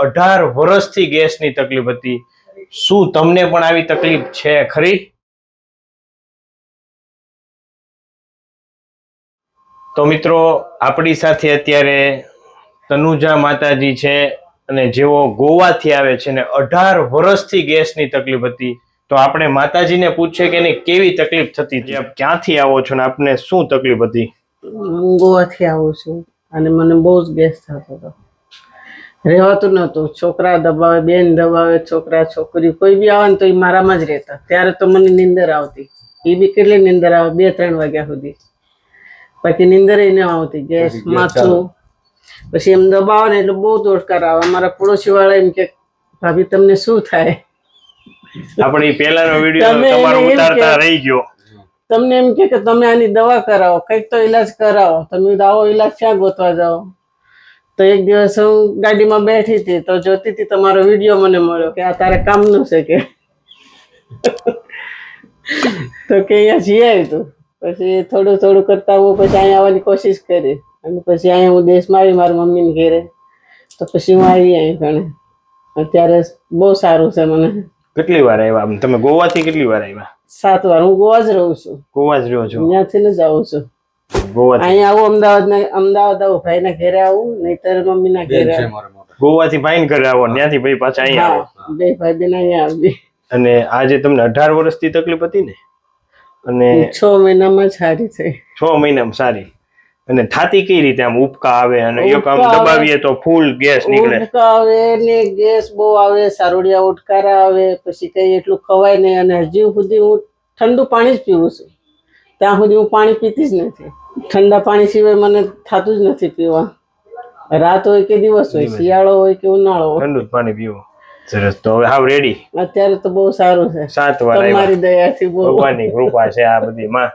18 વર્ષથી ગેસની તકલીફ હતી. શું તમને પણ આવી તકલીફ છે ખરી? તો મિત્રો, આપણી સાથે અત્યારે તનુજા માતાજી છે અને જેઓ ગોવાથી આવે છે ને 18 વર્ષથી ગેસની તકલીફ હતી. તો આપણે માતાજીને પૂછીએ કે એની કેવી તકલીફ થતી હતી, ક્યાંથી આવો છો ને આપને શું તકલીફ હતી? હું ગોવાથી આવું છું અને મને બહુ જ ગેસ થતો હતો. રહેવાતું નહોતું. છોકરા દબાવે, બેન દબાવે, છોકરા છોકરી કોઈ બી આવે ને તો એ મારામાં જ રહેતા. ત્યારે તો મને નીંદર આવતી. એ બી કેટલી નીંદર આવે, 2-3 વાગ્યા સુધી. બાકી નીંદર ન આવતી. ગેસ માથું પછી એમ દબાવે ને એટલે બહુ દોડકાર આવે. અમારા પડોશી વાળા એમ કે ભાભી તમને શું થાય? આપણી પહેલાનો વિડિયો તમારો ઉતારતા રહી ગયો. તમને એમ કે તમે આની દવા કરાવો, કંઈક તો ઈલાજ કરાવો. તમે આવો ઈલાજ ક્યાં ગોતવા જાઓ? તો એક દિવસ હું ગાડીમાં બેઠી હતી તો જોતી હતી તમારો વિડીયો મને મળ્યો કે આ તારે કામનું છે કે. તો કે અહીંયા જઈ તું. પછી થોડું થોડું કરતા હું પછી અહીંયા આવવાની કોશિશ કરી અને પછી અહીંયા હું દેશમાં આવી મારી મમ્મીને ઘેરે. તો પછી હું આવી અહીં ઘણે. અત્યારે બહુ સારું છે મને. કેટલી વાર આવ્યા તમે? ગોવાથી કેટલી વાર આવ્યા? 7 વાર. હું ગોવા જ રહું છું. ગોવા જ રહ્યો છો? ત્યાંથી જ આવું છું. અહીંયા આવું અમદાવાદ આવું ભાઈના ઘેરે આવું, નહીતર મમ્મીના ઘેરે આવું. ગોવાથી ભાઈને ઘરે આવો, ત્યાંથી ભાઈ પાછા અહીંયા આવો. બે ભાઈ બેન અહીંયા આવી. અને આજે તમને 18 વર્ષથી તકલીફ હતી ને, અને 6 મહિનામાં સારી થઈ. 6 મહિનામાં સારી. અને થાતી કઈ રીતે? આમ ઉપકા આવે અને એક આમ દબાવીએ તો ફૂલ ગેસ નીકળે. ઉપકા આવે ને ગેસ બહુ આવે, સારોડિયા ઉટકારા આવે, પછી કઈ એટલું ખવાય નહીં. અને હજી સુધી હું ઠંડુ પાણી જ પીવું છું. ત્યાં સુધી હું પાણી પીતી જ નથી. ઠંડા પાણી સિવાય મને થતું જ નથી પીવા. રાત હોય કે દિવસ હોય, શિયાળો હોય કે ઉનાળો હોય, ઠંડુ પાણી પીવું. સરસ. તો હવે હાવ રેડી? અત્યારે તો બહુ સારું છે. 7 વાર તમારી દયાથી, ભગવાનની કૃપા છે આ બધી માં.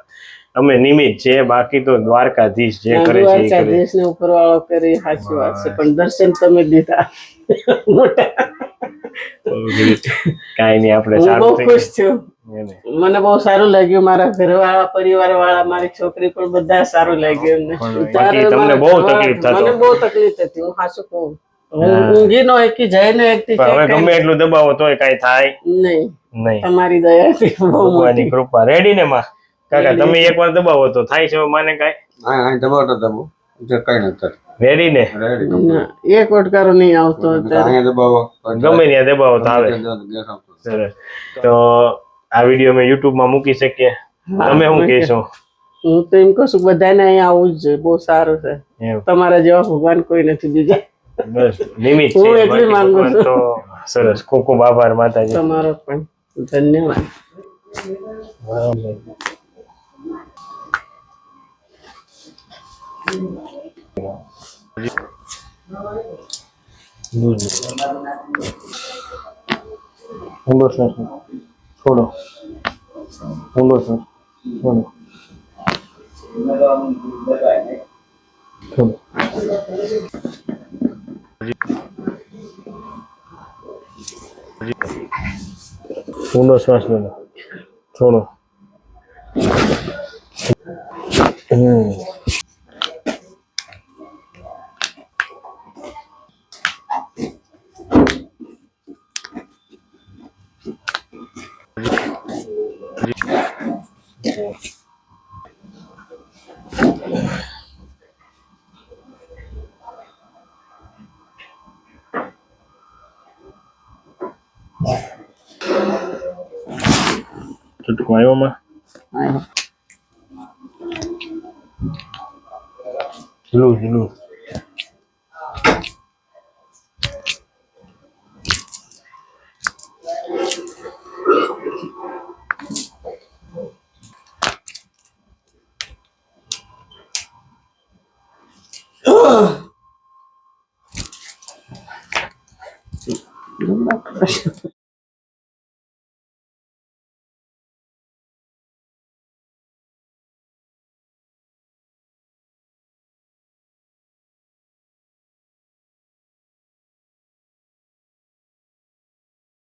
અમે નિમિત્ત છે, બાકી તો દ્વારકાધીશ જે કરે છે. દ્વારકાધીશ ને ઉપરવાળો કરી. સાચી વાત છે. પણ દર્શન તમે દીધા મોટા. કાઈ નહીં, આપણે બહુ ખુશ છું. મને બહુ સારું લાગ્યું. મારા ઘરવાળા, પરિવાર વાળા, મારી છોકરી પણ બધા સારું લાગ્યું એમને. તમને બહુ તકલીફ થતી? મને બહુ તકલીફ થતી. હું સાચું કહું, ઊંઘી નો એકથી જઈને એકથી. હવે ગમે એટલું દબાવો તોય કઈ થાય નહીં. તમારી દયાથી, ભગવાનની કૃપા. રેડી ને માં? કાકા તમે એકવાર દબાવો તો થાય છે? માને કઈ? હા, દબાવતો દબાવો, કઈ નથી. રેડી ને? એક ઓટકારો નહીં આવતો. ગમે ત્યાં દબાવો તો આવે. સરસ. તો આ વિડીયો મેં YouTube માં મૂકી શકીએ? તમે શું કહેશો? હું તો એમ કહું છું બધાને અહીંયા આવવું જ જોઈએ. બહુ સારું છે. તમારા જેવા ભગવાન કોઈ નથી બીજા. બસ નિમિત્ત હું એટલી માંગુ છું. તો સરસ. ખૂબ ખૂબ આભાર માતાજી. તમારો પણ ધન્યવાદ. છોડો ઊંડો સર, છોડો છોડો. ઊંડો શ્વાસ લો, છોડો. ચટકો આવ્યો માં? ઝીલું ઝીલું.